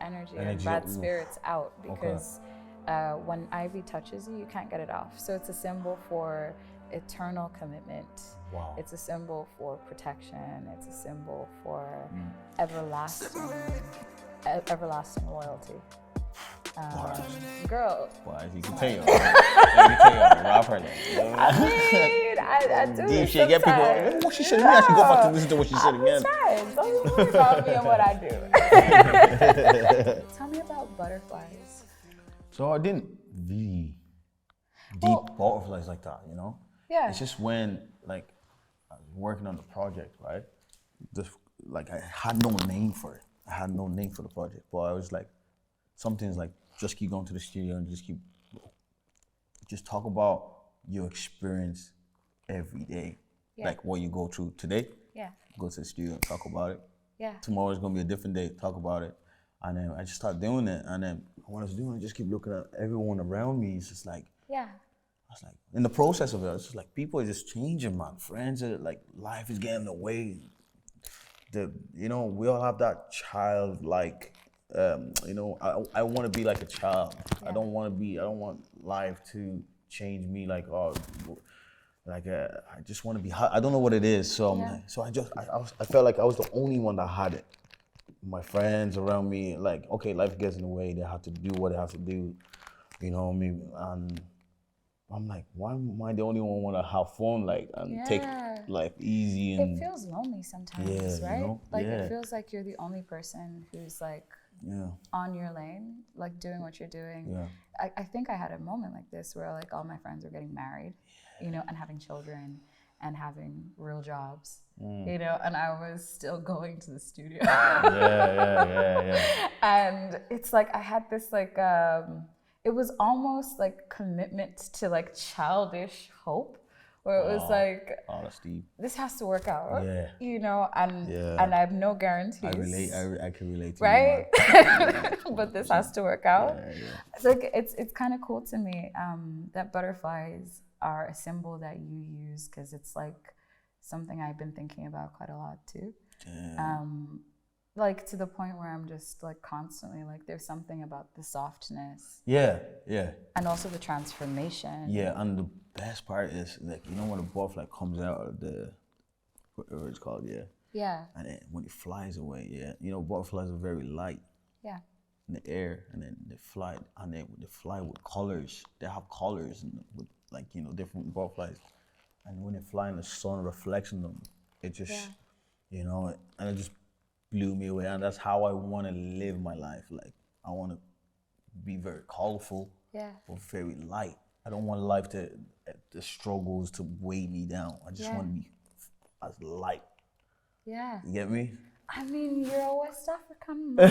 energy and bad spirits out, because when ivy touches you, you can't get it off. So it's a symbol for eternal commitment. Wow. It's a symbol for protection. It's a symbol for everlasting loyalty. Girl. Well, as you can tell, I've heard that. I do. Deep shit. Get people. What she said? We actually go back to listen to what she said again. Don't worry about me and what I do. Tell me about butterflies. So I didn't really deep butterflies like that, you know? Yeah. It's just when, like, I was working on the project, right? Just, like, I had no name for it. I had no name for the project, but I was like, something's like, just keep going to the studio and just talk about your experience every day. Yeah. Like what you go through today. Yeah. Go to the studio and talk about it. Yeah. Tomorrow's gonna be a different day, talk about it. And then I just started doing it. And then what I was doing, I just keep looking at everyone around me. It's just like, yeah. I was like, in the process of it, it's just like, people are just changing, man. Friends are like, life is getting away. You know, we all have that childlike, you know, I want to be like a child. Yeah. I don't want life to change me like, I just want to be, I don't know what it is. So, I felt like I was the only one that had it. My friends around me, like, okay, life gets in the way. They have to do what they have to do, you know what I mean? And I'm like, why am I the only one want to have fun, like, and take life easy? And it feels lonely sometimes, right? You know? Like, it feels like you're the only person who's like on your lane, like doing what you're doing. Yeah. I think I had a moment like this where like all my friends were getting married, you know, and having children and having real jobs, you know, and I was still going to the studio. Yeah. And it's like I had this like, it was almost like commitment to like childish hope, where it was like, honesty. This has to work out, you know, and I have no guarantees. I can relate to right? You, but this has to work out. Yeah. So like, it's kind of cool to me that butterflies are a symbol that you use, because it's like something I've been thinking about quite a lot too. Like to the point where I'm just like constantly like, there's something about the softness. Yeah. And also the transformation. Yeah, and the best part is like, you know, when a butterfly comes out of the, whatever it's called, Yeah. And then when it flies away, you know, butterflies are very light. Yeah. In the air, and then they fly, and they fly with colors. They have colors, and with like, you know, different butterflies. And when they fly in the sun reflects on them, it just, you know, and it just blew me away. And that's how I want to live my life. Like, I want to be very colorful, but very light. I don't want life to, the struggles to weigh me down. I just want to be as light. Yeah. You get me? I mean, you're a West African man.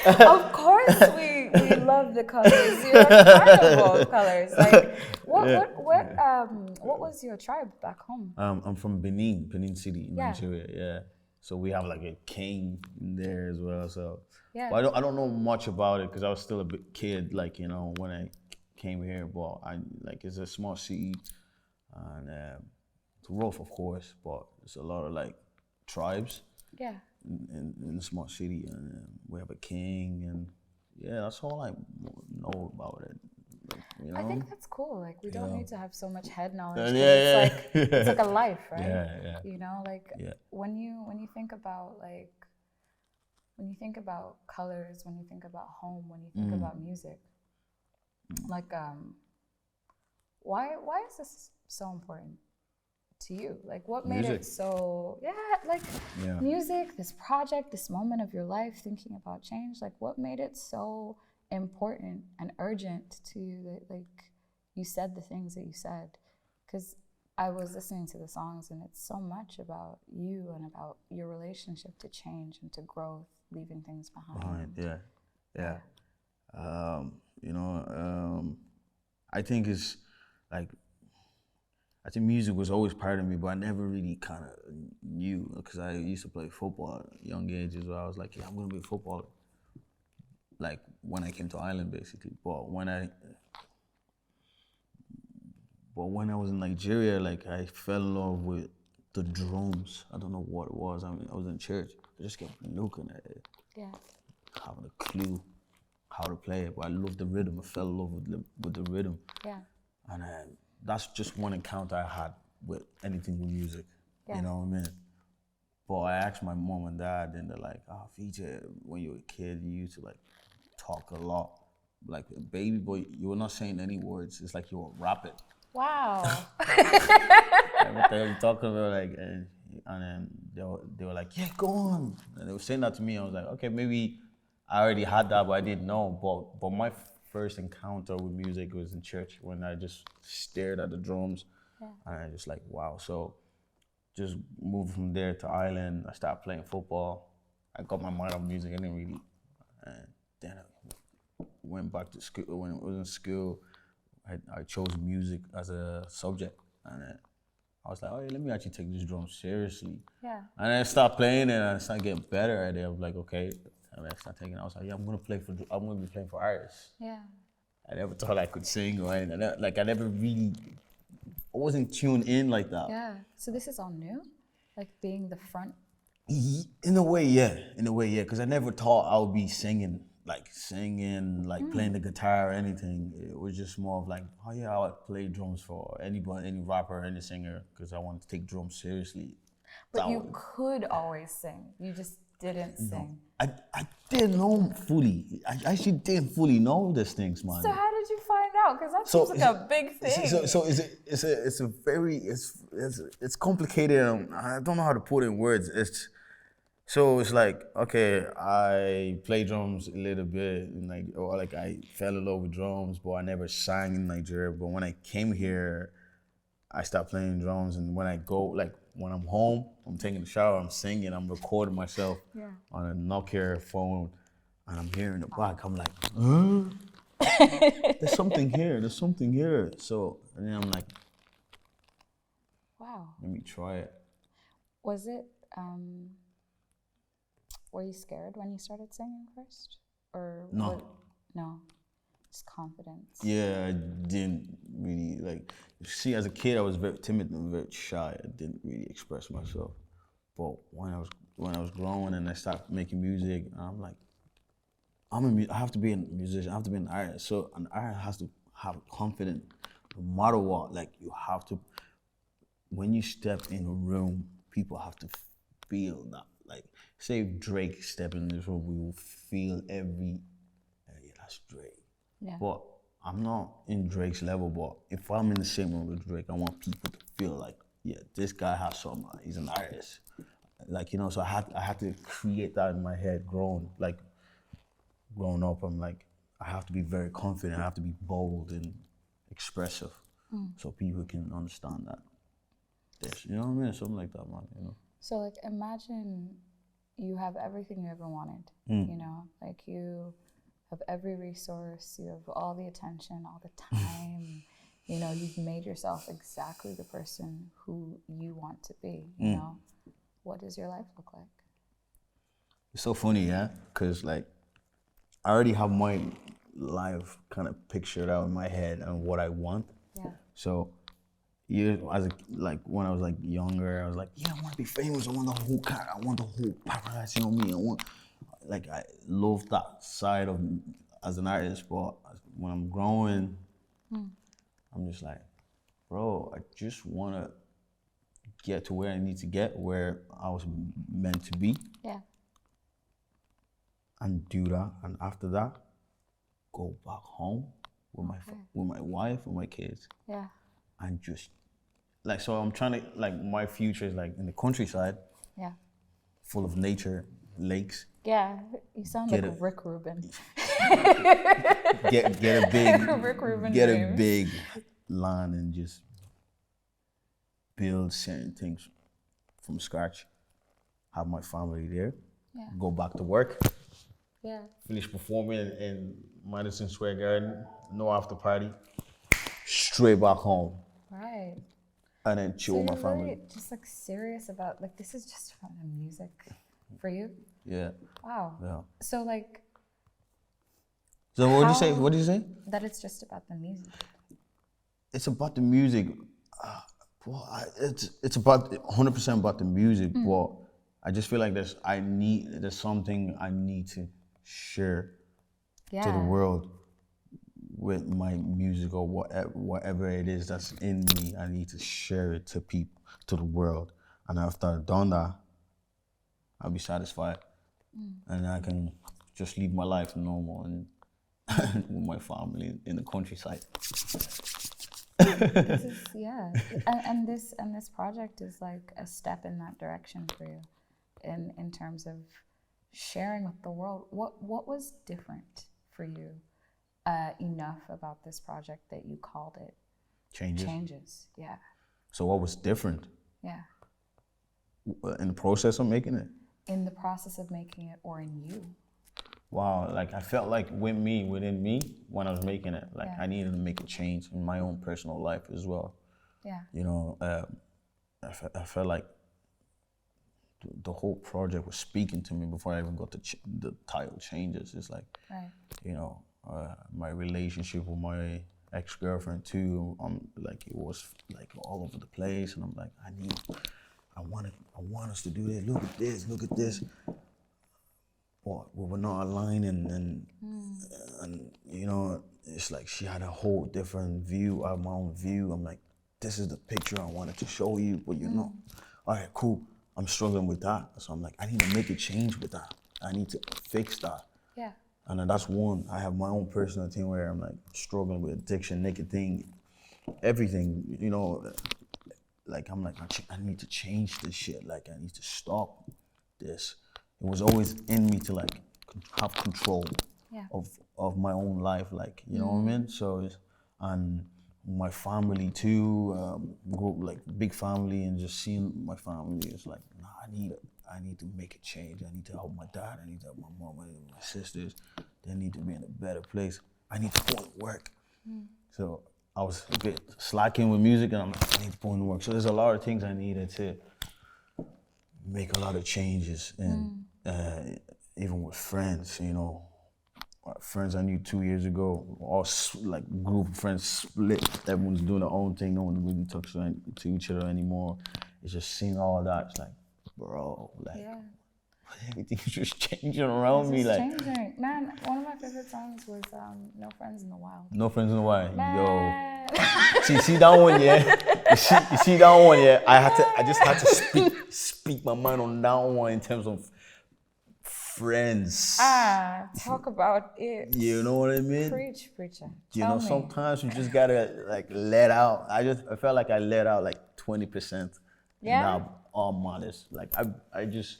Of course we love the colors. You're a carnival of colors. Like, what was your tribe back home? I'm from Benin City in Nigeria, So we have like a king in there as well. So but I don't know much about it because I was still a bit kid, like, you know, when I came here. But it's a small city, and it's rough, of course, but it's a lot of like tribes. Yeah. In a small city, and we have a king, and that's all I know about it. Like, you know? I think that's cool. Like, we don't need to have so much head knowledge. It's like a life, right? Yeah. You know, like when you think about like, when you think about colors, when you think about home, when you think about music, like why is this so important to you? Like, what made it so music, this project, this moment of your life, thinking about change, like what made it so important and urgent to you that like you said the things that you said? Because I was listening to the songs, and it's so much about you and about your relationship to change and to growth, leaving things behind. You know, I think it's like, I think music was always part of me, but I never really kind of knew, because I used to play football at a young age as well. I was like, I'm going to be a footballer. Like, when I came to Ireland, basically. But when I was in Nigeria, like, I fell in love with the drums. I don't know what it was. I mean, I was in church. I just kept looking at it. Yeah. having a clue how to play it, but I love the rhythm. I fell in love with the rhythm. Yeah. And that's just one encounter I had with anything with music. Yeah. You know what I mean? But I asked my mom and dad, and they're like, "Oh, VJ, when you were a kid, you used to like talk a lot, like a baby boy. You were not saying any words. It's like you were rapping." Wow. They were talking about like, and then they were like, "Yeah, go on." And they were saying that to me. I was like, "Okay, maybe I already had that, but I didn't know." But my first encounter with music was in church when I just stared at the drums, and I just like, wow. So just moved from there to Ireland. I started playing football. I got my mind on music. I didn't really, and then I went back to school. When I was in school, I chose music as a subject, and I was like, oh, yeah, let me actually take this drum seriously. Yeah. And I started playing, and I started getting better at it. I was like, okay. And I started taking. I was like, yeah, I'm gonna be playing for artists. Yeah. I never thought I could sing or anything. I never really, I wasn't tuned in like that. Yeah. So this is all new, like being the front. In a way, yeah. Because I never thought I would be singing, like playing the guitar or anything. It was just more of like, oh yeah, I would play drums for anybody, any rapper, any singer, because I wanted to take drums seriously. But you could always sing. You just didn't sing. I didn't know fully. I actually didn't fully know these things, man. So how did you find out? Because that seems like a big thing. So it's complicated. I don't know how to put it in words. It's like, okay, I play drums a little bit, and like I fell in love with drums, but I never sang in Nigeria. But when I came here, I started playing drums, and when I go, like when I'm home, I'm taking a shower, I'm singing, I'm recording myself on a Nokia phone, and I'm hearing the back. I'm like, there's something here. So, and then I'm like, wow. Let me try it. Was it, were you scared when you started singing first? Or no. No, just confidence. Yeah, I didn't really like. See, as a kid, I was very timid and very shy. I didn't really express myself. But when I was growing and I started making music, I'm like, I have to be a musician. I have to be an artist. So an artist has to have confidence, no matter what. Like you have to. When you step in a room, people have to feel that. Like, say if Drake step in this room, we will feel every. Yeah, that's Drake. Yeah. But I'm not in Drake's level, but if I'm in the same room with Drake, I want people to feel like, yeah, this guy has something. He's an artist. Like, you know, so I had to create that in my head. Growing up, I'm like, I have to be very confident. I have to be bold and expressive, so people can understand that. You know what I mean? Something like that, man. You know. So like, imagine you have everything you ever wanted. You know, like you have every resource, you have all the attention, all the time. You know, you've made yourself exactly the person who you want to be. You know, what does your life look like? It's so funny, yeah, because like I already have my life kind of pictured out in my head and what I want. Yeah. So, when I was like younger, I was like, yeah, I want to be famous. I want the whole car. I want the whole paparazzi on me. I love that side of as an artist. But when I'm growing, I'm just like, bro, I just want to get to where I need to get, where I was meant to be. Yeah. And do that, and after that, go back home with my wife and my kids. Yeah. And just like, so I'm trying to, like, my future is like in the countryside. Yeah. Full of nature, lakes. Yeah, you sound like Rick Rubin. get a big Rick Rubin get dreams. A big land and just build certain things from scratch. Have my family there. Yeah. Go back to work. Yeah. Finish performing in Madison Square Garden. No after party. Straight back home. Right. And then chill with my family. Really just like serious about, like, this is just about the music for you? Yeah. Wow. Yeah. So like. So what did you say? What did you say? That it's just about the music. It's about the music. It's about 100% about the music, but I just feel like there's something I need to share Yeah. to the world with my music or whatever it is that's in me. I need to share it to people, to the world. And after I've done that, I'll be satisfied. And I can just live my life normal and with my family in the countryside. This is, yeah, and this project is like a step in that direction for you, in terms of sharing with the world. What was different for you enough about this project that you called it Changes? Yeah. So what was different? Yeah. In the process of making it? In the process of making it, or in you? Wow, like I felt like within me, when I was making it, like Yeah. I needed to make a change in my own personal life as well. Yeah. You know, I felt like the whole project was speaking to me before I even got the title Changes. It's like, Right. you know, my relationship with my ex-girlfriend too. Like it was like all over the place, and I'm like, I want us to do this. Look at this. Well, we're not aligning, and you know, it's like she had a whole different view. I have my own view. I'm like, this is the picture I wanted to show you, but you're not. All right, cool. I'm struggling with that, so I'm like, I need to make a change with that. I need to fix that. Yeah. And then that's one. I have my own personal thing where I'm like struggling with addiction, nicotine, everything. You know, like I'm like, I need to change this shit. Like I need to stop this. It was always in me to like have control of my own life, like, you know what I mean? So, and my family too, grew like big family, and just seeing my family is like, nah, I need to make a change. I need to help my dad. I need to help my mom and my sisters. They need to be in a better place. I need to put in work. So I was a bit slacking with music, and I'm like, I need to put in work. So there's a lot of things I needed to make a lot of changes, and even with friends, you know, friends I knew 2 years ago, all like group of friends split. Everyone's doing their own thing. No one really talks to each other anymore. It's just seeing all that. It's like, bro, like everything's just changing around me. Like, changing. Man, one of my favorite songs was No Friends in the Wild. No Friends in the Wild. Man. Yo. See that one, yeah? You see that one, yeah? I just had to speak my mind on that one in terms of friends. Talk about it. You know what I mean? Preach, preacher. You know, sometimes you just gotta like let out. I felt like I let out like 20%. Yeah. Now all modest. Like I just,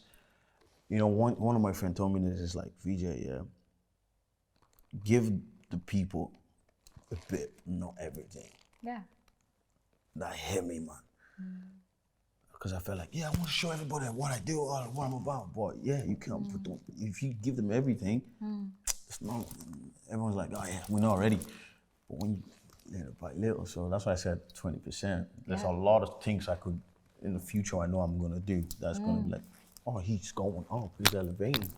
you know, one of my friends told me this is like, VJ, yeah, give the people a bit, not everything. Yeah. That hit me, man. Because I felt like, yeah, I want to show everybody what I do, what I'm about. But yeah, you can't put them, if you give them everything, it's not, everyone's like, oh yeah, we know already. But when you little by little, so that's why I said 20%. There's a lot of things I could, in the future, I know I'm going to do. That's going to be like, oh, he's going up, he's elevating.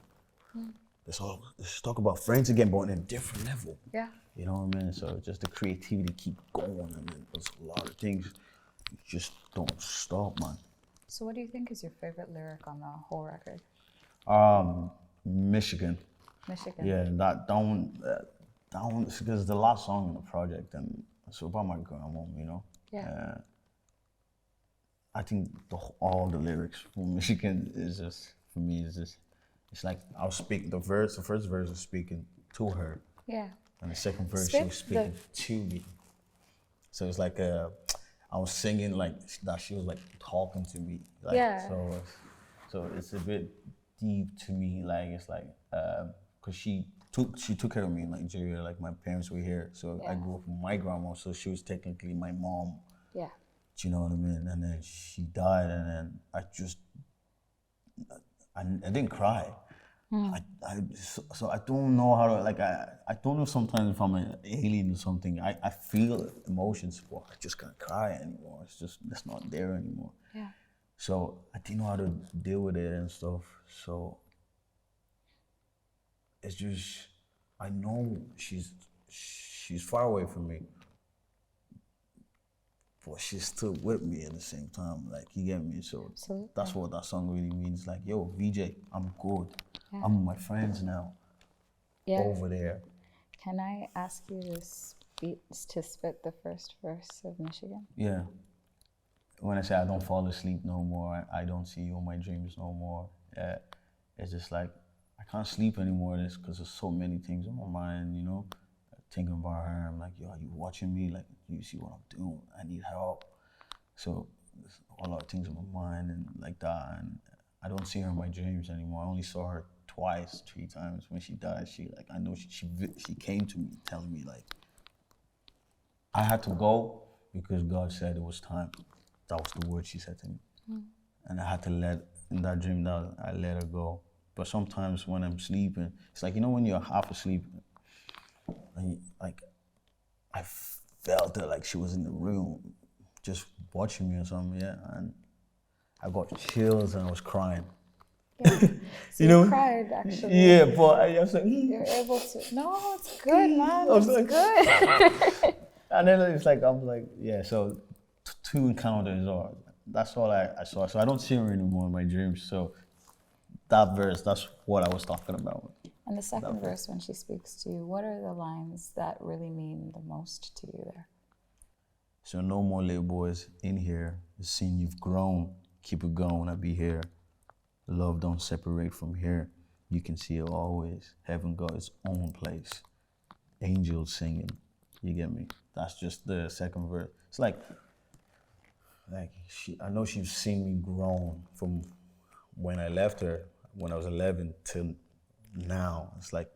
Let's talk about friends again, but on a different level. Yeah. You know what I mean? So just the creativity keep going. I mean, there's a lot of things, you just don't stop, man. So what do you think is your favorite lyric on the whole record? Michigan. Michigan. Yeah, that one, because the last song in the project, and it's about my grandma, you know? Yeah. I think all the lyrics from Michigan is just, for me, it's like I'll speak the first verse is speaking to her. Yeah. And the second verse she was speaking to me. So it's like I was singing like that she was like talking to me. Like, so it's a bit deep to me. Like it's like cause she took care of me in Nigeria. Like my parents were here, so I grew up with my grandma. So she was technically my mom. Yeah. Do you know what I mean? And then she died, and then I didn't cry. So I don't know how to, like, I don't know sometimes if I'm an alien or something. I feel emotions, but I just can't cry anymore. It's just, that's not there anymore. Yeah. So I didn't know how to deal with it and stuff. So it's just, I know she's far away from me, but she's still with me at the same time. Like, you get me? So that's what that song really means. Like, yo, VJ, I'm good. Yeah. I'm with my friends now. over there. Can I ask you to spit the first verse of Michigan? Yeah. When I say I don't fall asleep no more, I don't see you in my dreams no more. It's just like I can't sleep anymore. It's because there's so many things in my mind, you know. Thinking about her, I'm like, yo, are you watching me? Like, you see what I'm doing? I need help. So there's a lot of things in my mind and like that. And I don't see her in my dreams anymore. I only saw her twice, 3 times. When she died, I know she came to me telling me like, I had to go because God said it was time. That was the word she said to me. And I had to in that dream, I let her go. But sometimes when I'm sleeping, it's like, you know, when you're half asleep, and like, I felt that like she was in the room just watching me or something, yeah. And I got chills and I was crying. Yeah. So you cried, actually. Yeah, but I was like, you're able to. No, it's good, man. I was It's like, good. And then it's like, I'm like, yeah, so 2 encounters, or that's all I saw. So I don't see her anymore in my dreams. So that verse, that's what I was talking about. And the second verse, when she speaks to you, what are the lines that really mean the most to you there? So no more little boys in here. Seeing you've grown, keep it going, I'll be here. Love don't separate from here. You can see it always. Heaven got its own place. Angels singing, you get me? That's just the second verse. It's like I know she's seen me grown from when I left her, when I was 11 till now. It's like,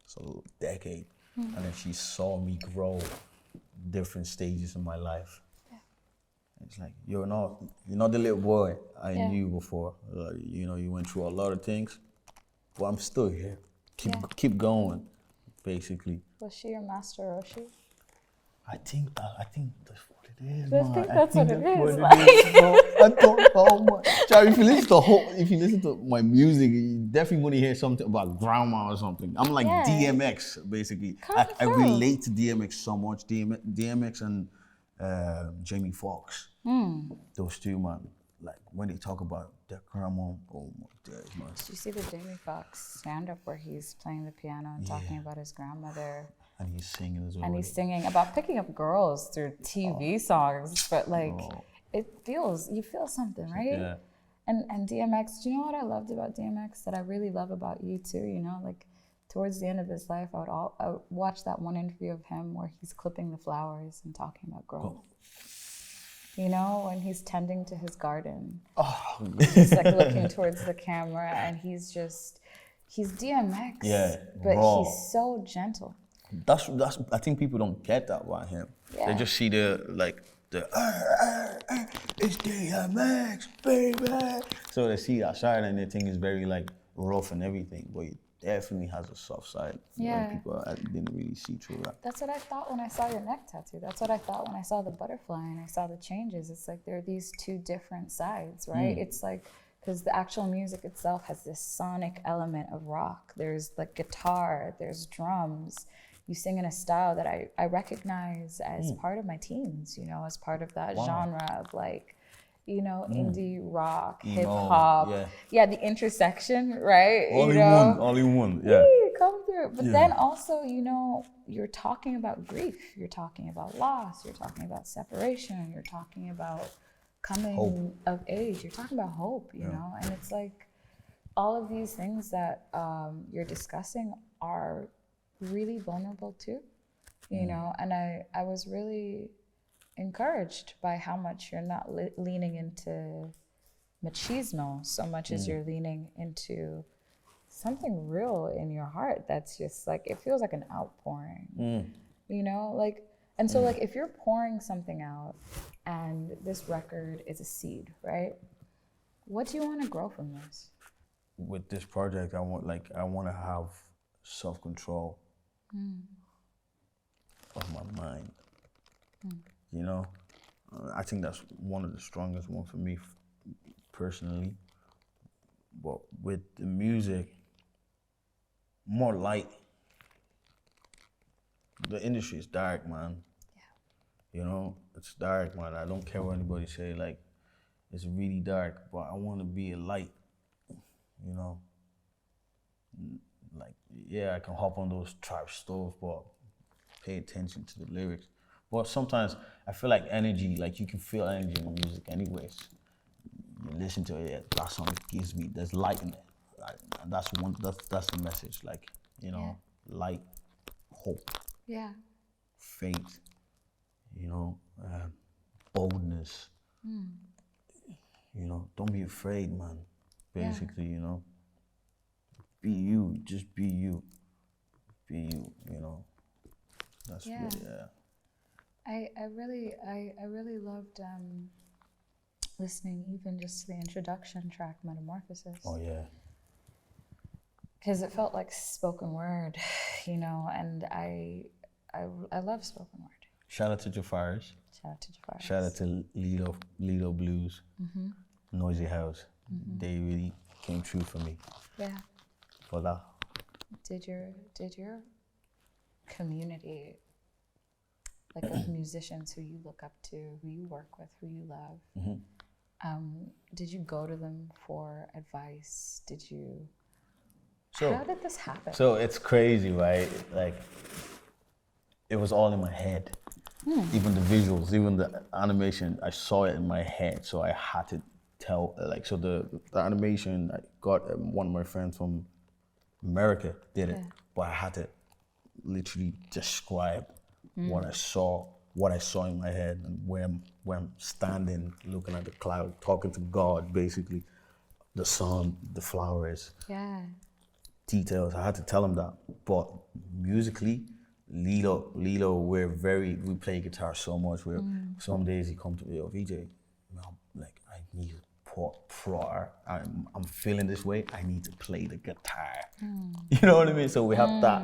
it's a decade. And then she saw me grow different stages in my life. Yeah. It's like, you're not the little boy I knew before. You know, you went through a lot of things, but I'm still here. Keep going, basically. Was she your master Roshi? I think that's what it is, I man. think that's what it is. I don't know, man. Charlie, if you listen to my music, you definitely want to hear something about grandma or something. I'm like DMX, basically. I relate to DMX so much. DMX and Jamie Foxx. Those two, man. Like when they talk about their grandma, oh my days, man. Did you see the Jamie Foxx stand-up where he's playing the piano and talking about his grandmother? And he's singing as well. And he's singing about picking up girls through TV songs, but like you feel something, right? Yeah. And DMX, do you know what I loved about DMX that I really love about you too? You know, like towards the end of his life, I would watch that one interview of him where he's clipping the flowers and talking about girls. You know, when he's tending to his garden. He's like looking towards the camera and he's DMX, but raw. he's so gentle. That's I think people don't get that about him. Yeah. They just see it's DMX, baby. So they see that side and they think it's very like rough and everything, but he definitely has a soft side. Yeah. People didn't really see through that. That's what I thought when I saw your neck tattoo. That's what I thought when I saw the butterfly and I saw the changes. It's like there are these 2 different sides, right? It's like, because the actual music itself has this sonic element of rock. There's like guitar, there's drums. You sing in a style that I recognize as part of my teens, you know, as part of that genre of like, you know, indie rock, hip hop. Yeah, the intersection, right? All in one, yeah. Come through. But then also, you know, you're talking about grief. You're talking about loss. You're talking about separation. You're talking about coming of age. You're talking about hope, you know? And it's like all of these things that you're discussing are really vulnerable too, you know, and I was really encouraged by how much you're not leaning into machismo so much as you're leaning into something real in your heart that's just like, it feels like an outpouring, you know, like, and so like if you're pouring something out and this record is a seed, right? What do you want to grow from this? With this project, I want to have self-control of my mind. You know, I think that's one of the strongest ones for me personally. But with the music, more light. The industry is dark, man. Yeah. You know, it's dark, man. I don't care what anybody say. Like, it's really dark, but I want to be a light. You know, like, yeah, I can hop on those trap stove, but pay attention to the lyrics. But sometimes I feel like energy, like you can feel energy in the music anyways. You listen to it, yeah, that song gives me, there's light in it. And that's the message, like, you know, light, hope, faith, you know, boldness. You know, don't be afraid, man. Basically, you know, be you, just be you. Be you, you know. That's really, I really loved listening even just to the introduction track, Metamorphosis. Oh yeah. Because it felt like spoken word, you know, and I love spoken word. Shout out to Jafaris. Shout out to Jafaris. Shout out to Lido Blues, Noisy House. They really came true for me. Yeah. For that. Did your community, like of musicians who you look up to, who you work with, who you love, did you go to them for advice? How did this happen? So it's crazy, right? Like, it was all in my head. Even the visuals, even the animation, I saw it in my head, so I had to tell, like, so the animation, I got one of my friends from America did it, but I had to literally describe what I saw in my head, and where I'm standing, looking at the cloud, talking to God, basically, the sun, the flowers, details. I had to tell him that. But musically, Lilo, we play guitar so much. Where some days he come to me, yo, VJ, like, I need I'm feeling this way. I need to play the guitar. You know what I mean? So we have that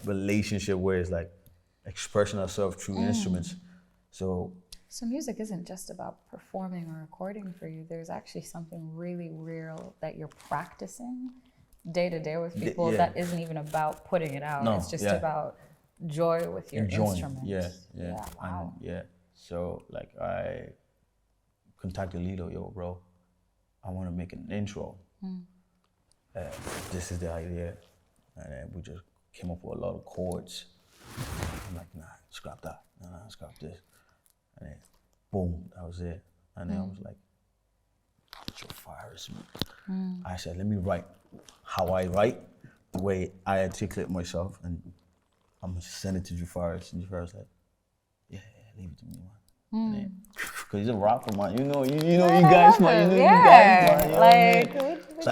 relationship where it's like expressing ourselves through instruments. So music isn't just about performing or recording for you. There's actually something really real that you're practicing day to day with people that isn't even about putting it out. It's just about joy with your instruments. Yeah. Wow. And, so like I contacted Lido, yo, bro, I want to make an intro. This is the idea. And then we just came up with a lot of chords. I'm like, nah, scrap that. Nah, scrap this. And then, boom, that was it. And then I was like, your fire is me. I said, let me write how I write, the way I articulate myself, and I'm gonna send it to Jafaris. And Jafaris like, yeah, leave it to me, man. Because he's a rapper, man. You know, you guys, man. You guys, man. Like, we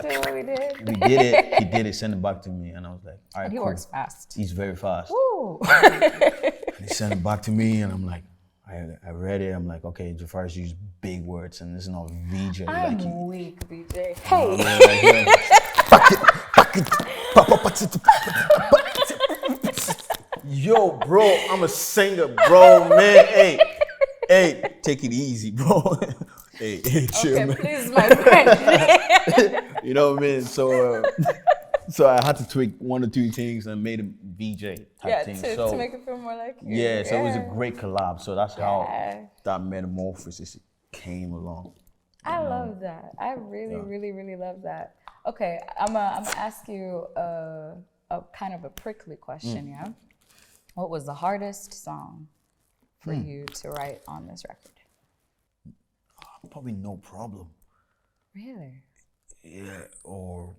did what we did. We did it. He did it. Sent it back to me, and I was like, all right, and he cool. works fast. He's very fast. Woo. And he sent it back to me, and I'm like, I read it. I'm like, okay, Jafaris used big words, and this is not VJ. I'm weak, VJ. Hey. Yo, bro, I'm a singer, bro, man. Hey, take it easy, bro. hey, chill, okay, man. please, my friend. You know what I mean? So I had to tweak one or two things and made him VJ type thing. To make it feel more like you. Yeah, so it was a great collab. So that's how that Metamorphosis came along. I love that. I really love that. Okay, I'm gonna ask you a kind of a prickly question, yeah? What was the hardest song for you to write on this record? Probably No Problem. Really? Yeah, or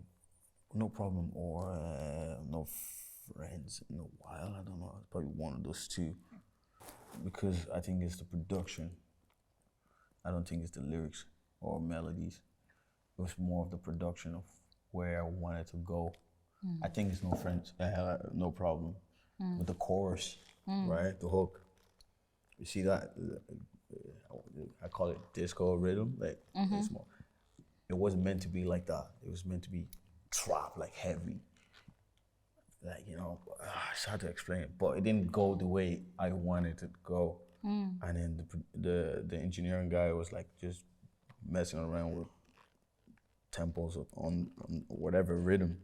No Problem, or No Friends in a While. I don't know. It's probably one of those two. Because I think it's the production. I don't think it's the lyrics or melodies. It was more of the production of where I wanted to go. I think it's No Problem. With the chorus, right? The hook. You see that? I call it disco rhythm. Like it's more. It wasn't meant to be like that. It was meant to be trap, like heavy. Like, you know, it's hard to explain, but it didn't go the way I wanted it to go. And then the engineering guy was like just messing around with tempos on whatever rhythm.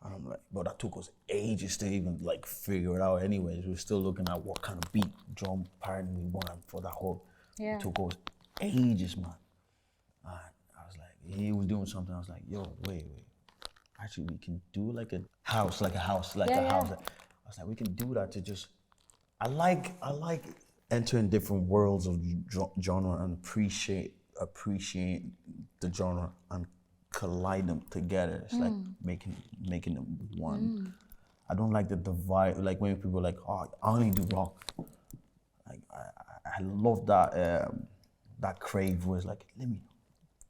And I'm like, but that took us ages to even like figure it out anyways. We were still looking at what kind of beat, drum pattern we wanted for that hook. It took us ages, man. And I was like, he was doing something. I was like, yo, wait. actually we can do like a house, like a house, like a house. I was like, we can do that to just. I like entering different worlds of genre and appreciate the genre and collide them together. It's like making them one. I don't like the divide. Like when people are like, oh, I only do rock. Like I love that that crave was like, let me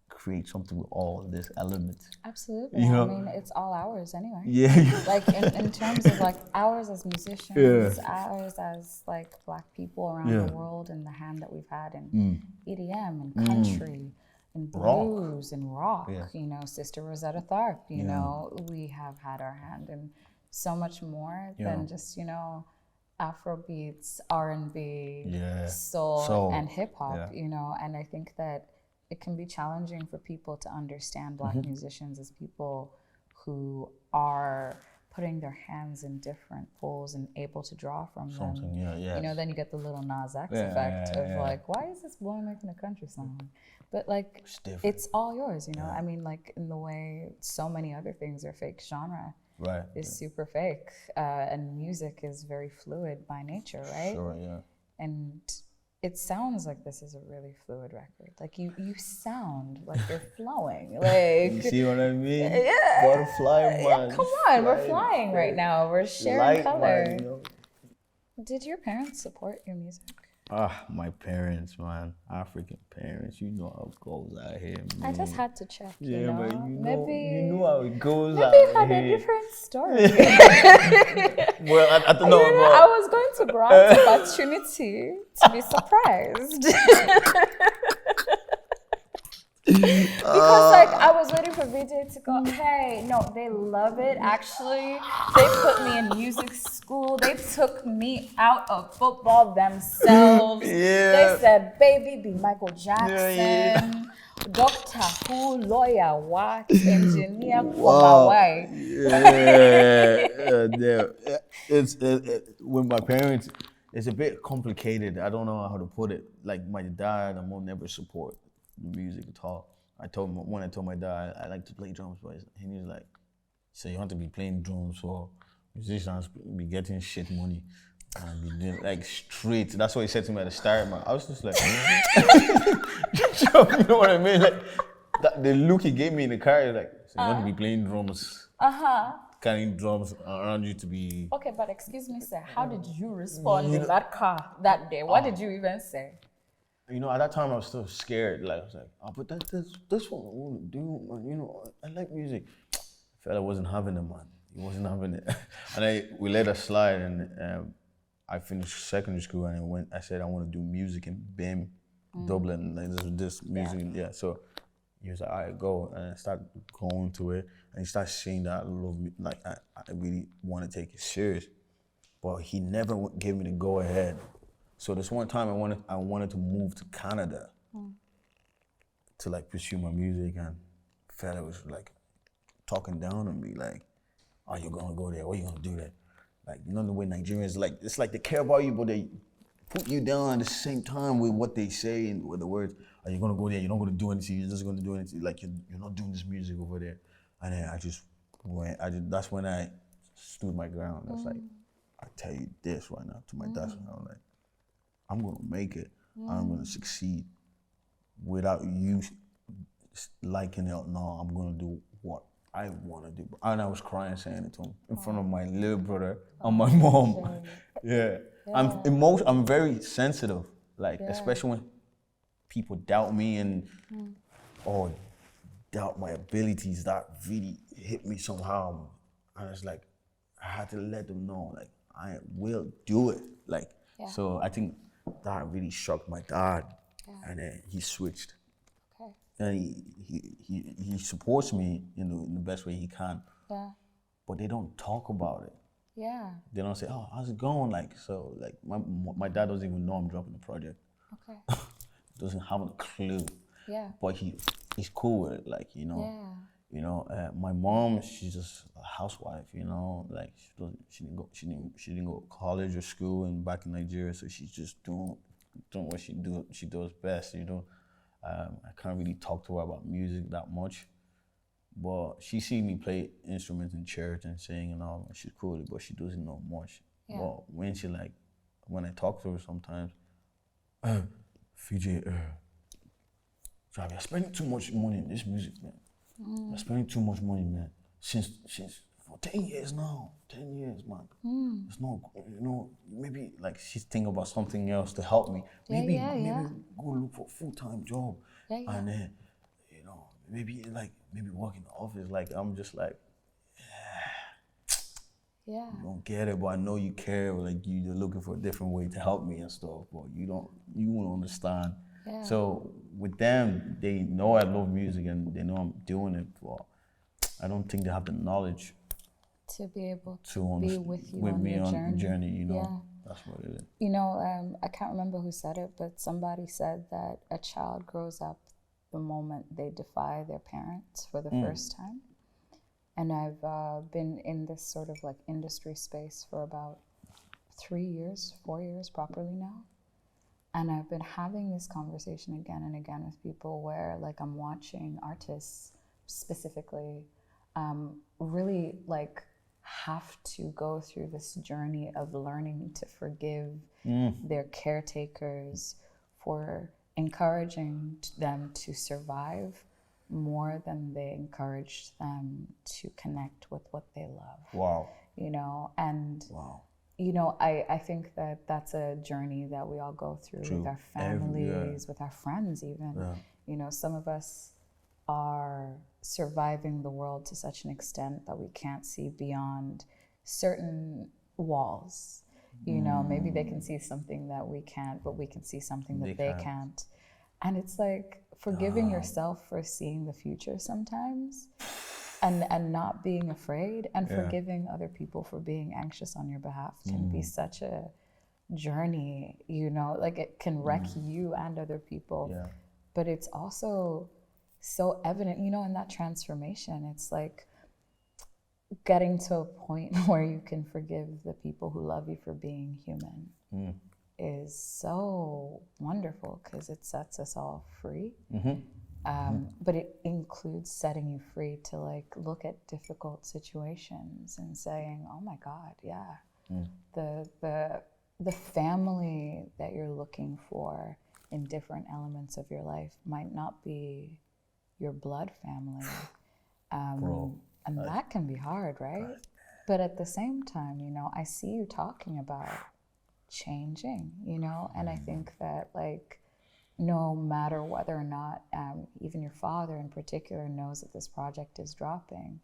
create something with all this elements. Absolutely. You know? I mean, it's all ours anyway. Yeah. Like in terms of like ours as musicians, ours as like Black people around the world, and the hand that we've had in EDM and country and blues and rock. You know, Sister Rosetta Tharpe. You know, we have had our hand in so much more than just, you know, Afro beats, R&B, soul, and hip hop. You know, and I think that it can be challenging for people to understand Black musicians as people who are putting their hands in different pools and able to draw from them. You know, then you get the little Nas X effect of like, why is this boy making a country song? But like, it's all yours, you know? I mean, like in the way so many other things are fake genre. Is super fake, and music is very fluid by nature, right? And it sounds like this is a really fluid record. Like you sound like you're flowing. Like you see what I mean? Yeah. Butterfly man. Yeah, come on, we're flying right now. We're sharing color. Man, you know? Did your parents support your music? My parents, man. African parents. You know how it goes out here, man. I just had to check, you know? But maybe you know how it goes maybe out you had here. a different story. Well, I don't know. You know, I was going to grant opportunity to be surprised. Because like I was waiting for VJ to go, hey, no, they love it. Actually, they put me in music school. They took me out of football themselves. They said, baby, be Michael Jackson, Doctor Who, lawyer, what, engineer, Wow. way. It's with my parents. It's a bit complicated. I don't know how to put it. Like my dad and mom never support the music at all. I told my dad I like to play drums, but he was like, "So you want to be playing drums for musicians, be getting shit money, and be doing like straight." That's what he said to me at the start, man. I was just like, you know what I mean? Like the look he gave me in the car, like, "So you want to be playing drums?" Carrying drums around you to be. Okay, but excuse me, sir. How did you respond in that car that day? What did you even say? You know, at that time I was still scared. Like I was like, oh, but this one I want to do, man. You know, I like music. Fella wasn't having it, man. He wasn't having it, and we let us slide. And I finished secondary school, and I said I want to do music in BIM, Dublin. Like this music, So he was like, all right, go. And I started going to it, and he started seeing that I love, like I really want to take it serious. But he never gave me the go ahead. So this one time I wanted to move to Canada to like pursue my music, and fella was like talking down on me, like, "Oh, you're gonna go there? What are you gonna do there?" Like, you know the way Nigerians like, it's like they care about you, but they put you down at the same time with what they say and with the words. "Are you gonna go there? You're not gonna do anything. You're just gonna do anything. Like you're not doing this music over there." And then I just went. That's when I stood my ground. I was like, "I tell you this right now to my dad." I was like, I'm gonna make it. I'm gonna succeed without you liking it or not. I'm gonna do what I wanna do. And I was crying saying it to him in front of my little brother and my mom. I'm very sensitive, like especially when people doubt me and or doubt my abilities. That really hit me somehow. And it's like I had to let them know, like I will do it. Like so I think that really shocked my dad, and then he switched. And he supports me in the best way he can. But they don't talk about it. They don't say, "Oh, how's it going?" Like so, like my dad doesn't even know I'm dropping the project. Doesn't have a clue. But he's cool with it, like you know. You know, my mom, she's just a housewife. You know, like she didn't go to college or school and back in Nigeria, so she's just doing what she does best. You know, I can't really talk to her about music that much, But she see me play instruments in church and sing and all, and she's cool, but she doesn't know much. Yeah. But when I talk to her sometimes, VJ, you're spending too much money in this music, man. You're spending too much money, man. Since for 10 years now, 10 years, man. It's not, maybe like she's thinking about something else to help me. Maybe go look for a full-time job. And then, maybe work in the office. Like, I'm just like, you don't get it, but I know you care. Like, you're looking for a different way to help me and stuff, but you won't understand. Yeah. So with them, they know I love music and they know I'm doing it, but I don't think they have the knowledge to be able to be with you on me your on journey. Yeah. That's what it is. I can't remember who said it, but somebody said that a child grows up the moment they defy their parents for the first time. And I've been in this sort of like industry space for about 4 years properly now. And I've been having this conversation again and again with people where like I'm watching artists specifically really like have to go through this journey of learning to forgive their caretakers for encouraging them to survive more than they encouraged them to connect with what they love. Wow. Wow. I think that that's a journey that we all go through with our families, with our friends even. Yeah. Some of us are surviving the world to such an extent that we can't see beyond certain walls. Maybe they can see something that we can't, but we can see something that they can't. And it's like forgiving yourself for seeing the future sometimes and not being afraid and forgiving other people for being anxious on your behalf can be such a journey, like it can wreck you and other people. Yeah. But it's also so evident, in that transformation. It's like getting to a point where you can forgive the people who love you for being human is so wonderful because it sets us all free. But it includes setting you free to like look at difficult situations and saying, oh my God, the family that you're looking for in different elements of your life might not be your blood family. And that can be hard, right? But at the same time, I see you talking about changing, and I think that like no matter whether or not even your father in particular knows that this project is dropping,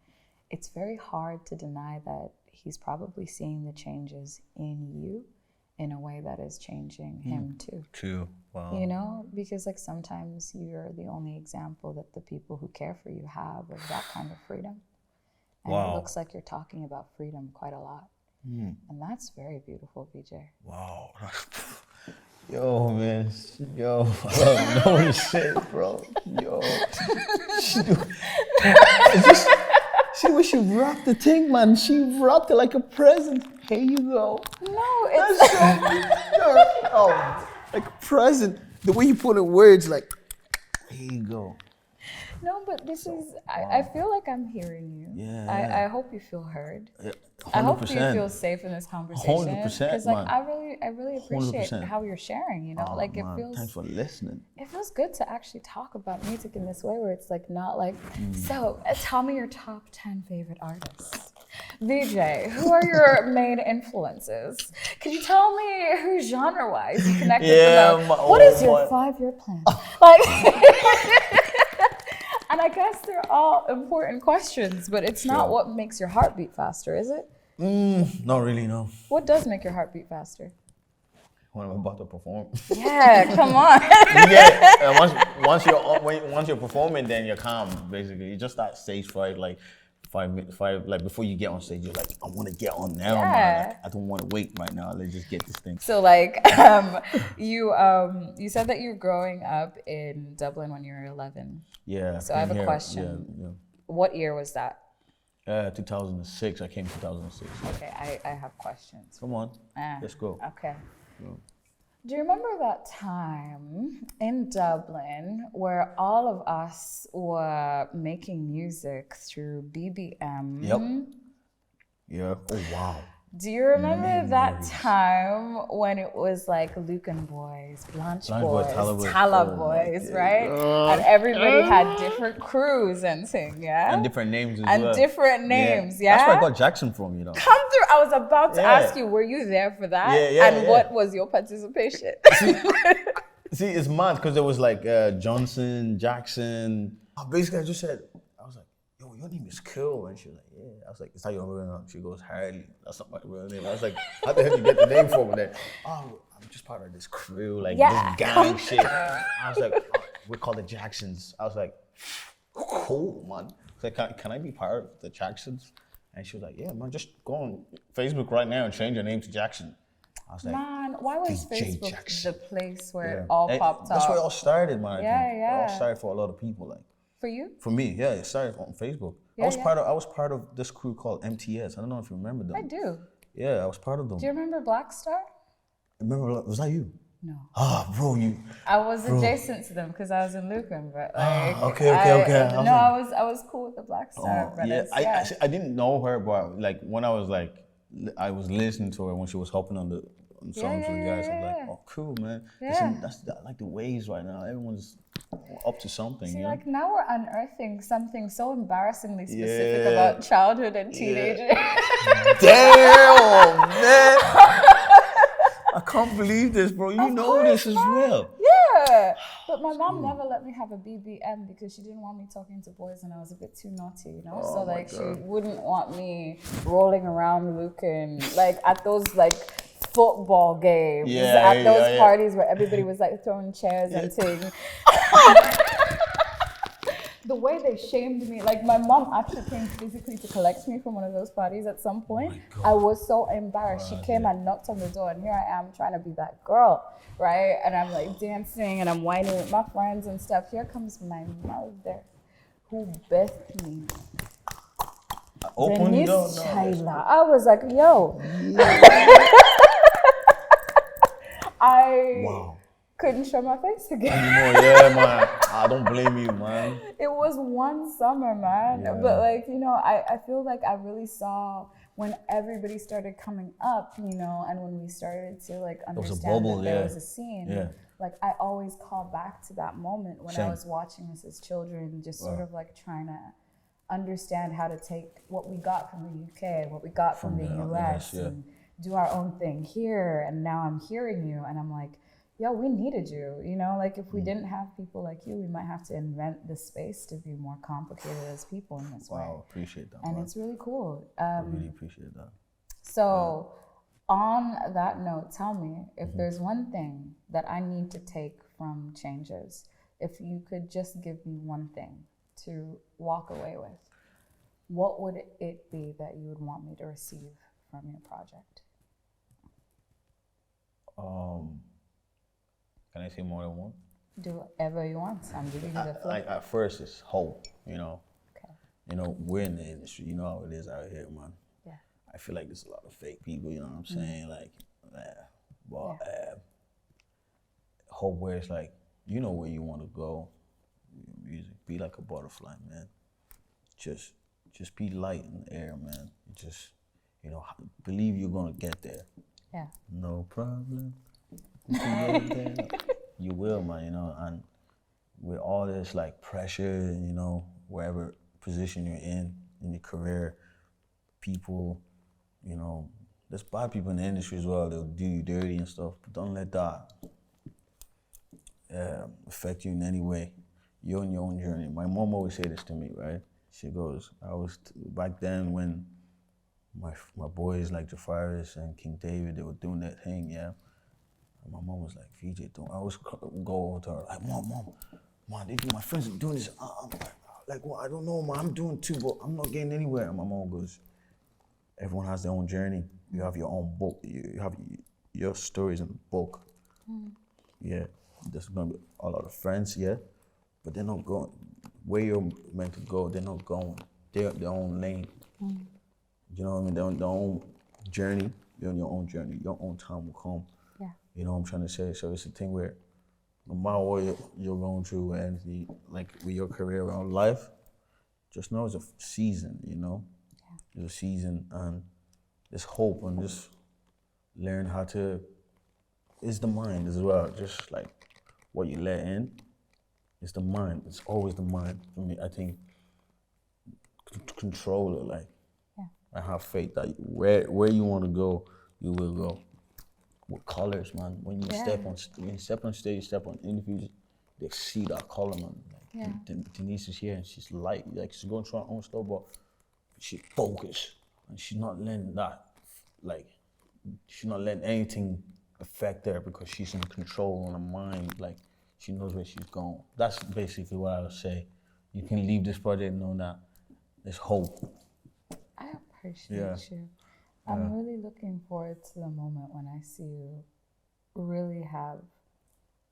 it's very hard to deny that he's probably seeing the changes in you in a way that is changing him too. True. Wow. Because like sometimes you're the only example that the people who care for you have of that kind of freedom. And it looks like you're talking about freedom quite a lot. And that's very beautiful, VJ. Wow. Yo, man. Yo, I don't know what to say, bro. Yo. See when she wrapped the thing, man. She wrapped it like a present. Here you go. No, it's so like a present. The way you put in words, like, here you go. No, but this is, I feel like I'm hearing you. Yeah. I hope you feel heard. 100%. I hope you feel safe in this conversation. 100%, because like man. I really appreciate 100%. how you're sharing, like it feels. Thanks for listening. It feels good to actually talk about music in this way where it's like not like, so tell me your top 10 favorite artists. VJ, who are your main influences? Could you tell me who genre-wise you connect with the most? What is your 5-year plan? And I guess they're all important questions, but it's not what makes your heart beat faster, is it? Not really, no. What does make your heart beat faster? When I'm about to perform. Yeah, come on. Once you're performing, then you're calm. Basically, you just that stage fright, like 5 minutes, like before you get on stage, you're like, I want to get on now, man. Like, I don't want to wait right now. Let's just get this thing. So, like, you said that you were growing up in Dublin when you were 11. Yeah. So I have a question. Yeah. What year was that? 2006. I came in 2006. Okay, I have questions. Come on. Let's go. Okay. Do you remember that time in Dublin where all of us were making music through BBM? Yep. Yeah. Oh wow. Do you remember that Memories. time when it was like Lucan Boys, Blanche Boys, Boys, Tala Tala Boys. Oh Boys, my right? God. And everybody had different crews and thing, yeah? And different names as And well. different names, yeah? That's where I got Jackson from, you know. Come through. I was about to Yeah. ask you, were you there for that? And what was your participation? See, it's mad because there was like Johnson, Jackson. Basically, I just said, I was like, yo, your name is cool. And she was like, yeah. I was like, is that your real name? She goes, Harley. That's not my real name. I was like, how the hell did you get the name from? And then, oh, I'm just part of this crew, like this gang shit. I was like, oh, we call it Jacksons. I was like, cool, man. I was like, can I be part of the Jacksons? And she was like, yeah, man, just go on Facebook right now and change your name to Jackson. I was like, Man, why was VJ Facebook Jaxson. the place where it all popped up? That's where it all started, man. I think. Yeah. It all started for a lot of people, like. For you? For me, yeah, it started on Facebook. Yeah, I was part of this crew called MTS. I don't know if you remember them. I do. Yeah, I was part of them. Do you remember Black Star? Remember, was that you? No. Ah, bro, you. I was adjacent to them because I was in Lucan, but like Okay. I was cool with the Black Star. But Yeah, I didn't know her, but like when I was listening to her when she was hopping on songs with you guys. I'm like, oh, cool, man. Yeah. That's like the waves right now. Everyone's up to something. See, you know? like now we're unearthing something so embarrassingly specific about childhood and teenagers. Damn, man. I can't believe this, bro. You know this is real. Yeah. But my mom never let me have a BBM because she didn't want me talking to boys and I was a bit too naughty, you know? So like she wouldn't want me rolling around Lucan, like at those like football games, at those parties where everybody was like throwing chairs and things. The way they shamed me, like my mom actually came physically to collect me from one of those parties at some point. I was so embarrassed. She came and knocked on the door and here I am trying to be that girl, right? And I'm like dancing and I'm whining with my friends and stuff. Here comes my mother who birthed me. Denise Chaila. I was like, yo. I couldn't show my face again. Yeah, man. I don't blame you, man. It was one summer, man. Yeah. But like, you know, I feel like I really saw when everybody started coming up, you know, and when we started to like understand that there was a scene. Yeah. Like I always call back to that moment when I was watching us as children, just sort of like trying to understand how to take what we got from the UK, what we got from the US, and do our own thing here. And now I'm hearing you and I'm like, yo, we needed you, you know, like if we didn't have people like you, we might have to invent the space to be more complicated as people in this way. Wow, appreciate that. And it's really cool. I really appreciate that. So on that note, tell me if there's one thing that I need to take from Changes, if you could just give me one thing to walk away with, what would it be that you would want me to receive from your project? Can I say more than one? Do whatever you want. I'm giving you the floor. Like at first, it's hope. You know. Okay. You know, we're in the industry. You know how it is out here, man. Yeah. I feel like there's a lot of fake people. You know what I'm saying? Like, hope where it's like, you know where you want to go. Your music, be like a butterfly, man. Just be light in the air, man. Just, you know, believe you're gonna get there. Yeah. No problem. You will, man, you know, and with all this like pressure, you know, wherever position you're in your career, people, you know, there's bad people in the industry as well, they'll do you dirty and stuff, but don't let that affect you in any way. You're on your own journey. My mom always say this to me, right? She goes, back then when my boys like Jafaris and King David, they were doing that thing, yeah. And my mom was like, VJ, don't. I always go over to her, like, mom, my friends are doing this. I'm like, well, I don't know, man. I'm doing too, but I'm not getting anywhere. And my mom goes, everyone has their own journey. You have your own book. You have your stories in the book. Yeah, there's gonna be a lot of friends, yeah, but they're not going where you're meant to go. They're not going. They're their own lane. You know what I mean? They're on their own journey. You're on your own journey. Your own time will come. Yeah. You know what I'm trying to say? So it's a thing where no matter what you're going through and like with your career around life, just know it's a season, you know? Yeah. It's a season and there's hope and just learn how to, it's the mind as well, just like what you let in, it's the mind. It's always the mind for me. I think control it, like, I have faith that where you want to go, you will go. With colors, man. When you step on stage, step on interviews, they see that color, man. Like, Denise is here and she's light, like she's going through her own stuff, but she's focused and she's not letting that, like, she's not letting anything affect her because she's in control on her mind. Like, she knows where she's going. That's basically what I would say. You can leave this project knowing that there's hope. I appreciate you. I'm really looking forward to the moment when I see you really have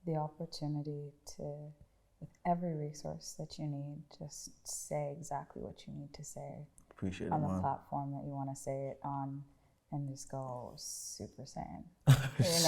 the opportunity to, with every resource that you need, just say exactly what you need to say. Appreciate on it, the man. platform that you want to say it on, and just go Super Saiyan. You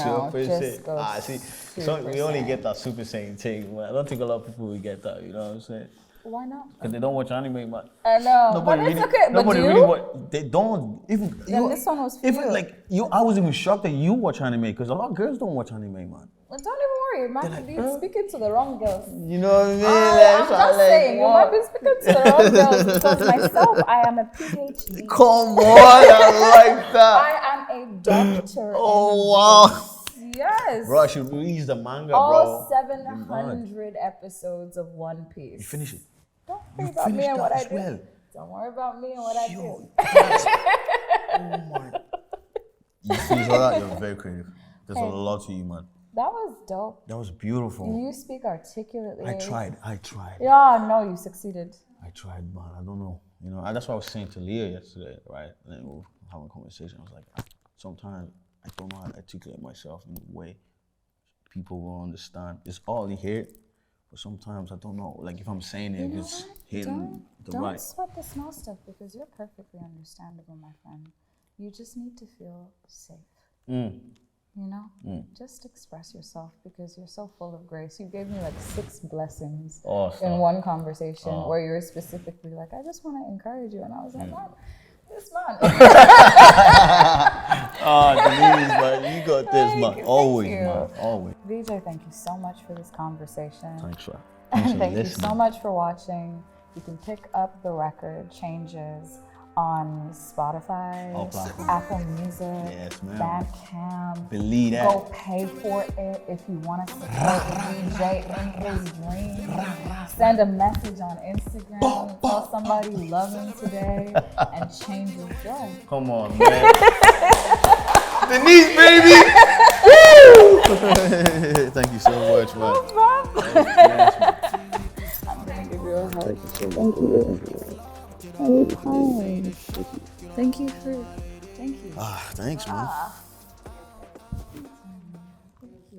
know, Super just Saiyan. go See, Super so we only Saiyan. get that Super Saiyan thing. I don't think a lot of people will get that. You know what I'm saying? Why not? Because they don't watch anime, man. I know, Nobody but it's really, okay. But nobody do really you? watch. They don't. Even This one was for you. like you, I was even shocked that you watch anime because a lot of girls don't watch anime, man. Well, don't even worry, you might be speaking to the wrong girls. You know what I mean? I'm just saying, you might be speaking to the wrong girls because myself, I am a PhD. Come on, I like that. I am a doctor. Oh wow. Yes. Bro, I should release the manga, all bro. 700 episodes of One Piece. You finish it. Don't worry about me and what I do. Well. Don't worry about me and what I do. Oh my. You finish all that, you're very creative. There's a lot to you, man. That was dope. That was beautiful. You speak articulately. I tried. Yeah, no, you succeeded. I tried, man. I don't know. You know, that's what I was saying to Leah yesterday, right? And then we were having a conversation. I was like, sometimes I don't know how to articulate myself in a way people will understand. It's all in here, but sometimes I don't know. Like if I'm saying it, it's hitting the right. Don't sweat the small stuff because you're perfectly understandable, my friend. You just need to feel safe. You know, just express yourself because you're so full of grace. You gave me like 6 blessings in one conversation where you were specifically like, I just want to encourage you. And I was like, man, this man. Denise, man, you got this, man. Always, man. Always. VJ, thank you so much for this conversation. Thanks, sir. Thank you so much for watching. You can pick up the record Changes on Spotify, Apple Music, Bandcamp. Believe that. Go pay for it if you want to support VJ in his dream. Send a message on Instagram. Tell somebody you love him today and change his joy. Come on, man. Denise, baby! Woo! Thank you so much, man. No problem. I'm going to give you a hug. Thank you so much. Thank you. Anytime. Thank you. Thanks, man.